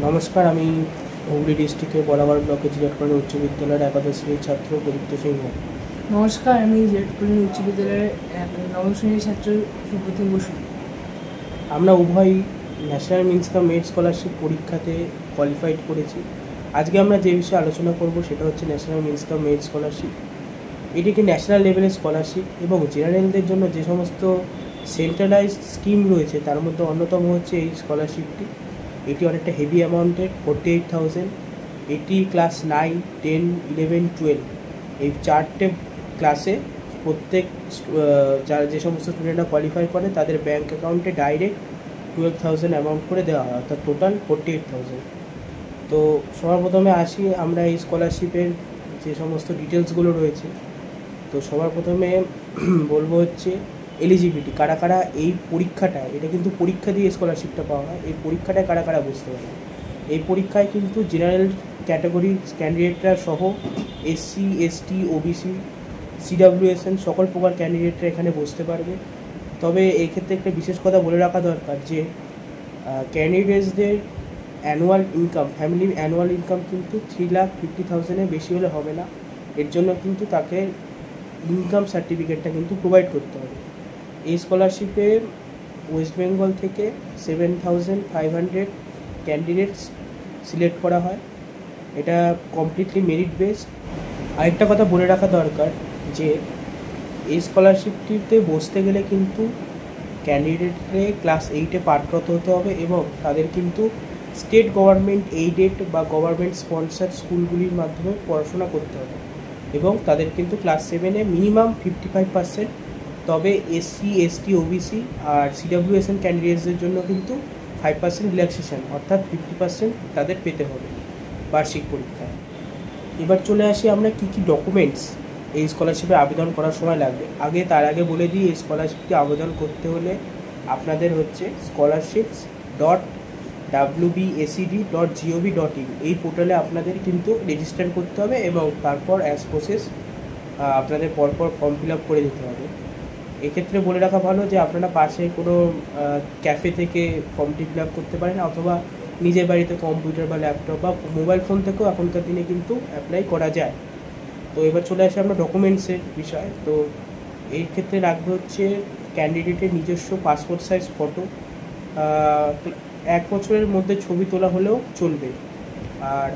নমস্কার, আমি হুগলি ডিস্ট্রিক্টের বরাবর ব্লকে জিরাট কলোনি উচ্চ বিদ্যালয়ের একাদশ শ্রেণীর ছাত্র প্রদীপ্ত সিংহ। নমস্কার, আমি জিরাট কলোনি উচ্চ বিদ্যালয়ের নবম শ্রেণীর ছাত্র সুপ্রতিম বসু। আমরা উভয় ন্যাশনাল মিন্স কাম মেরিট স্কলারশিপ পরীক্ষাতে কোয়ালিফাইড করেছি। আজকে আমরা যে বিষয়ে আলোচনা করব সেটা হচ্ছে ন্যাশনাল মিন্স কাম মেরিট স্কলারশিপ। এটি একটি ন্যাশনাল লেভেলের স্কলারশিপ এবং জেনারেলদের জন্য যে সমস্ত সেন্ট্রালাইজড স্কিম রয়েছে তার মধ্যে অন্যতম হচ্ছে এই স্কলারশিপটি। এটি অনেকটা হেভি অ্যামাউন্টের 48,000। এটি ক্লাস 9, 10, 11, 12 এই চারটে ক্লাসে প্রত্যেক যারা যে সমস্ত স্টুডেন্টরা কোয়ালিফাই করে তাদের ব্যাঙ্ক অ্যাকাউন্টে ডাইরেক্ট 12,000 অ্যামাউন্ট করে দেওয়া হয়, অর্থাৎ টোটাল 48,000। তো সবার প্রথমে আসি আমরা এই স্কলারশিপের যে সমস্ত ডিটেলসগুলো রয়েছে। তো সবার প্রথমে বলবো হচ্ছে এলিজিবিলিটি, কারা কারা এই পরীক্ষাটা, এটা কিন্তু পরীক্ষা দিয়ে স্কলারশিপটা পাওয়া হয়, এই পরীক্ষাটায় কারা কারা বসতে পারে। এই পরীক্ষায় কিন্তু জেনারেল ক্যাটাগরির ক্যান্ডিডেটরা সহ এসসি, এসটি, ওবিসি, সিডাব্লিউএসএন সকল প্রকার ক্যান্ডিডেটরা এখানে বসতে পারবে। তবে এই ক্ষেত্রে একটা বিশেষ কথা বলে রাখা দরকার যে ক্যান্ডিডেটসদের অ্যানুয়াল ইনকাম, ফ্যামিলির অ্যানুয়াল ইনকাম কিন্তু 3,50,000-এর বেশি হলে হবে না। এর জন্য কিন্তু তাকে ইনকাম সার্টিফিকেটটা কিন্তু প্রোভাইড করতে হবে। এই স্কলারশিপে ওয়েস্ট বেঙ্গল থেকে 7,500 ক্যান্ডিডেটস সিলেক্ট করা হয়। এটা কমপ্লিটলি মেরিট বেসড। আরেকটা কথা বলে রাখা দরকার যে এই স্কলারশিপটিতে বসতে গেলে কিন্তু ক্যান্ডিডেটকে ক্লাস 8-এ পাঠরত হতে হবে এবং তাদের কিন্তু স্টেট গভর্নমেন্ট এইডেড বা গভর্নমেন্ট স্পন্সার স্কুলগুলির মাধ্যমে পড়াশোনা করতে হবে এবং তাদের কিন্তু ক্লাস 7-এ মিনিমাম 55%, তবে এসসি, এসটি, ওবিসি আর সিডাব্লিউএসএন ক্যান্ডিডেটসদের জন্য কিন্তু 5% রিল্যাক্সেশন, অর্থাৎ 50% তাদের পেতে হবে বার্ষিক পরীক্ষায়। এবার চলে আসি আমরা কী কী ডকুমেন্টস এই স্কলারশিপে আবেদন করার সময় লাগবে। তার আগে বলে দিই, এই স্কলারশিপটি আবেদন করতে হলে আপনাদের হচ্ছে scholarships.wbacd.gov.in এই পোর্টালে আপনাদের কিন্তু রেজিস্টার করতে হবে এবং তারপর অ্যাজ প্রসেস আপনাদের পরপর ফর্ম ফিল আপ করে দিতে হবে। এক্ষেত্রে বলে রাখা ভালো যে আপনারা পাশে কোনো ক্যাফে থেকে ফর্মটি ফিল আপ করতে পারেন অথবা নিজের বাড়িতে কম্পিউটার বা ল্যাপটপ বা মোবাইল ফোন থেকেও এখনকার দিনে কিন্তু অ্যাপ্লাই করা যায়। তো এবার চলে আসি আমরা ডকুমেন্টসের বিষয়। তো এই ক্ষেত্রে রাখবে হচ্ছে ক্যান্ডিডেটের নিজস্ব পাসপোর্ট সাইজ ফটো, 1 বছরের মধ্যে ছবি তোলা হলেও চলবে। আর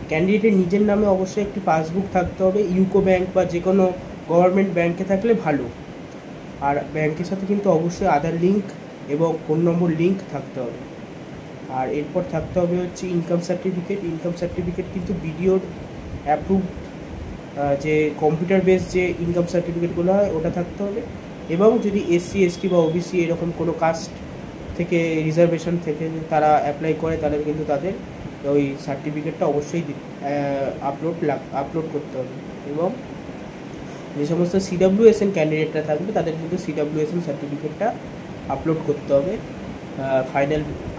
ক্যান্ডিডেটের নিজের নামে অবশ্যই একটি পাসবুক থাকতে হবে, ইউকো ব্যাংক বা যে কোনো গভর্নমেন্ট ব্যাংকে থাকলে ভালো। আর ব্যাংকের সাথে কিন্তু অবশ্যই আধার লিঙ্ক এবং ফোন নম্বর লিঙ্ক থাকতে হবে। আর এরপর থাকতে হবে হচ্ছে ইনকাম সার্টিফিকেট কিন্তু বিডিওর অ্যাপ্রুভ যে কম্পিউটার বেস যে ইনকাম সার্টিফিকেটগুলো হয় ওটা থাকতে হবে। এবং যদি এসসি, এসটি বা ওবিসি এরকম কোনো কাস্ট থেকে রিজার্ভেশন থেকে তারা অ্যাপ্লাই করে তাহলে কিন্তু তাদের ওই সার্টিফিকেটটা অবশ্যই আপলোড করতে হবে। এবং যে সমস্ত সিডাব্লিউএসএন ক্যান্ডিডেটরা থাকবে তাদের কিন্তু সিডাব্লিউএসএন সার্টিফিকেটটা আপলোড করতে হবে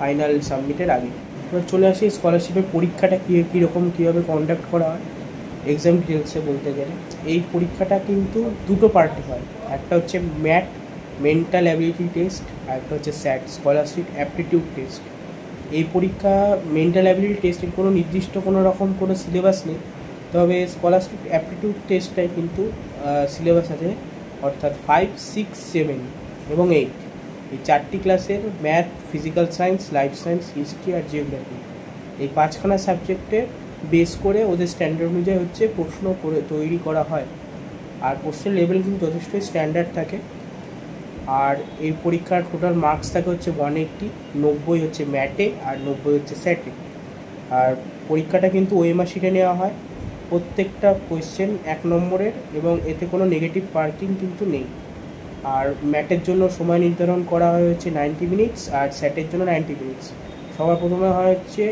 ফাইনাল সাবমিটের আগে। এবার চলে আসি স্কলারশিপের পরীক্ষাটা কীভাবে কন্ডাক্ট করা হয়। এক্সাম ডিটেলসে বলতে গেলে এই পরীক্ষাটা কিন্তু দুটো পার্টে হয়। একটা হচ্ছে ম্যাট, মেন্টাল অ্যাবিলিটি টেস্ট, আর একটা হচ্ছে স্যাট, স্কলারশিপ অ্যাপটিটিউড টেস্ট। এই পরীক্ষা মেন্টাল অ্যাবিলিটি টেস্টের কোনো নির্দিষ্ট কোনো রকম কোনো সিলেবাস নেই, তবে স্কলারশিপ অ্যাপটিটিউড টেস্টটাই কিন্তু সিলেবাস আছে, অর্থাৎ 5, 6, 7 এবং 8 এই 4টি ক্লাসের math, physical science, life science, history আর জিওগ্রাফি এই 5খানা সাবজেক্টে বেস করে ওদের স্ট্যান্ডার্ড অনুযায়ী হচ্ছে প্রশ্ন করে তৈরি করা হয়। আর প্রশ্নের লেভেল কিন্তু যথেষ্টই স্ট্যান্ডার্ড থাকে। আর এই পরীক্ষার টোটাল মার্কস থাকে হচ্ছে 180, 90 হচ্ছে ম্যাটে আর 90 হচ্ছে স্যাটে। আর পরীক্ষাটা কিন্তু ওএমআর শিটে নেওয়া হয়, প্রত্যেকটা কোয়েশ্চেন 1 নম্বরের এবং এতে কোনো নেগেটিভ মার্কিং কিন্তু নেই। আর ম্যাটের জন্য সময় নির্ধারণ করা হচ্ছে 90 মিনিটস আর স্যাটের জন্য 90 মিনিটস। সবার প্রথমে হয় হচ্ছে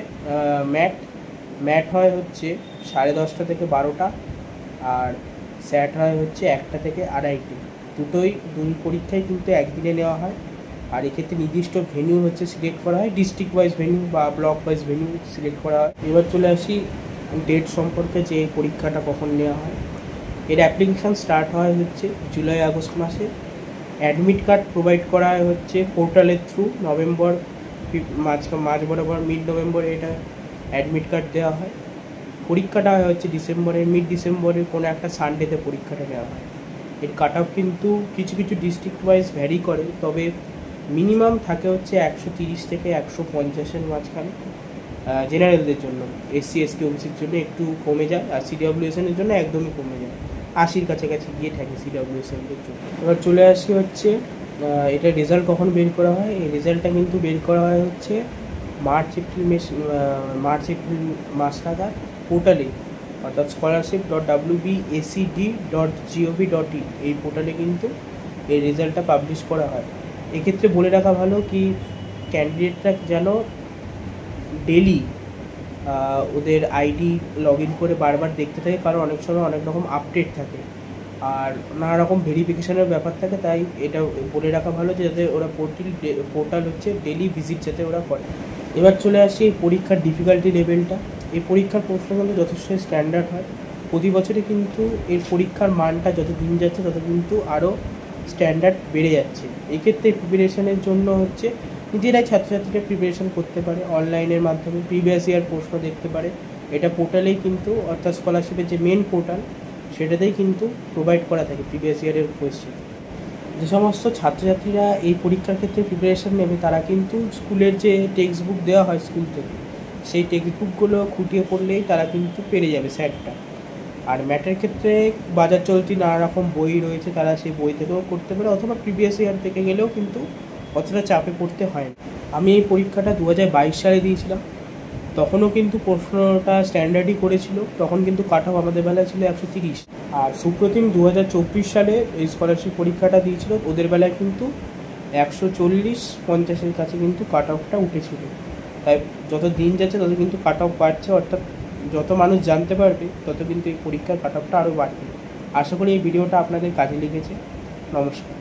ম্যাট হয় হচ্ছে 10:30 থেকে 12টা আর স্যাট হয় হচ্ছে 1টা থেকে 2:30। দুই পরীক্ষায় কিন্তু একদিনে নেওয়া হয়। আর এক্ষেত্রে নির্দিষ্ট ভেন্যু হচ্ছে সিলেক্ট করা হয়, ডিস্ট্রিক্ট ওয়াইজ ভেন্যু বা ব্লক ওয়াইজ ভেন্যু সিলেক্ট করা হয়। এবার চলে আসি ডেট সম্পর্কে, যে পরীক্ষাটা কখন নেওয়া হয়। এর অ্যাপ্লিকেশান স্টার্ট হয় হচ্ছে জুলাই-আগস্ট মাসে। অ্যাডমিট কার্ড প্রোভাইড করা হচ্ছে পোর্টালের থ্রু নভেম্বর মাঝ বরাবর মিড নভেম্বরে এটা অ্যাডমিট কার্ড দেওয়া হয়। পরীক্ষাটা হচ্ছে মিড ডিসেম্বরের কোনো একটা সানডেতে পরীক্ষাটা নেওয়া হয়। এর কাট অফ কিন্তু কিছু কিছু ডিস্ট্রিক্ট ওয়াইজ ভ্যারি করে, তবে মিনিমাম থাকে হচ্ছে 130 থেকে 150-এর মাঝখানে। জেনারেলদের জন্য, SC ST OBCর জন্য একটু কমে যায়, আর CWSN-এর জন্য একদমই কমে যায়, 80-র কাছাকাছি গিয়ে থাকে CWSN-এর জন্য। এবার চলে আসি হচ্ছে এটা রেজাল্ট কখন বের করা হয়। এই রেজাল্টটা কিন্তু বের করা হয় হচ্ছে মার্চ এপ্রিল মাস নাগাদ পোর্টালে, অর্থাৎ scholarship.wbacd.gov.in এই পোর্টালে কিন্তু এই রেজাল্টটা পাবলিশ করা হয়। এক্ষেত্রে বলে রাখা ভালো কি ক্যান্ডিডেটরা যেন ডেলি ওদের আইডি লগ ইন করে বারবার দেখতে থাকে, কারণ অনেক সময় অনেক রকম আপডেট থাকে আর নানা রকম ভেরিফিকেশনের ব্যাপার থাকে। তাই এটা বলে রাখা ভালো যে যাতে ওরা পোর্টাল হচ্ছে ডেলি ভিজিট যাতে ওরা করে। এবার চলে আসি এই পরীক্ষার ডিফিকাল্টি লেভেলটা। এই পরীক্ষার প্রশ্নগুলো যথেষ্ট স্ট্যান্ডার্ড হয়। প্রতি বছরে কিন্তু এর পরীক্ষার মানটা যত দিন যাচ্ছে তত কিন্তু আরও স্ট্যান্ডার্ড বেড়ে যাচ্ছে। এক্ষেত্রে প্রিপারেশনের জন্য হচ্ছে নিজেরাই ছাত্রছাত্রীরা প্রিপারেশন করতে পারে, অনলাইনের মাধ্যমে প্রিভিয়াস ইয়ার প্রশ্ন দেখতে পারে। এটা পোর্টালেই কিন্তু, অর্থাৎ স্কলারশিপের যে মেন পোর্টাল সেটাতেই কিন্তু প্রোভাইড করা থাকে প্রিভিয়াস ইয়ারের কোয়েশ্চেন। যে সমস্ত ছাত্রছাত্রীরা এই পরীক্ষার ক্ষেত্রে প্রিপারেশন নেবে তারা কিন্তু স্কুলের যে টেক্সট বুক দেওয়া হয় স্কুল থেকে, সেই টেক্সট বুকগুলো খুঁটিয়ে পড়লেই তারা কিন্তু পেরে যাবে স্যারটা। আর ম্যাথের ক্ষেত্রে বাজার চলতি নানা রকম বই রয়েছে, তারা সেই বই থেকেও করতে পারে, অথবা প্রিভিয়াস ইয়ার থেকে গেলেও কিন্তু অতটা চাপে পড়তে হয় না। আমি এই পরীক্ষাটা 2022 সালে দিয়েছিলাম, তখনও কিন্তু প্রশ্নটা স্ট্যান্ডার্ডই করেছিল, তখন কিন্তু কাট অফ আমাদের বেলায় ছিল 130। আর সুপ্রতিম 2024 সালে এই স্কলারশিপ পরীক্ষাটা দিয়েছিল, ওদের বেলায় কিন্তু 140-50-এর কাছে কিন্তু কাট অফটা উঠেছিল। তাই যত দিন যাচ্ছে তত কিন্তু কাট অফ বাড়ছে, অর্থাৎ যত মানুষ জানতে পারবে তত কিন্তু এই পরীক্ষার কাট অফটা আরও বাড়বে। আশা করি এই ভিডিওটা আপনাদের কাজে লেগেছে। নমস্কার।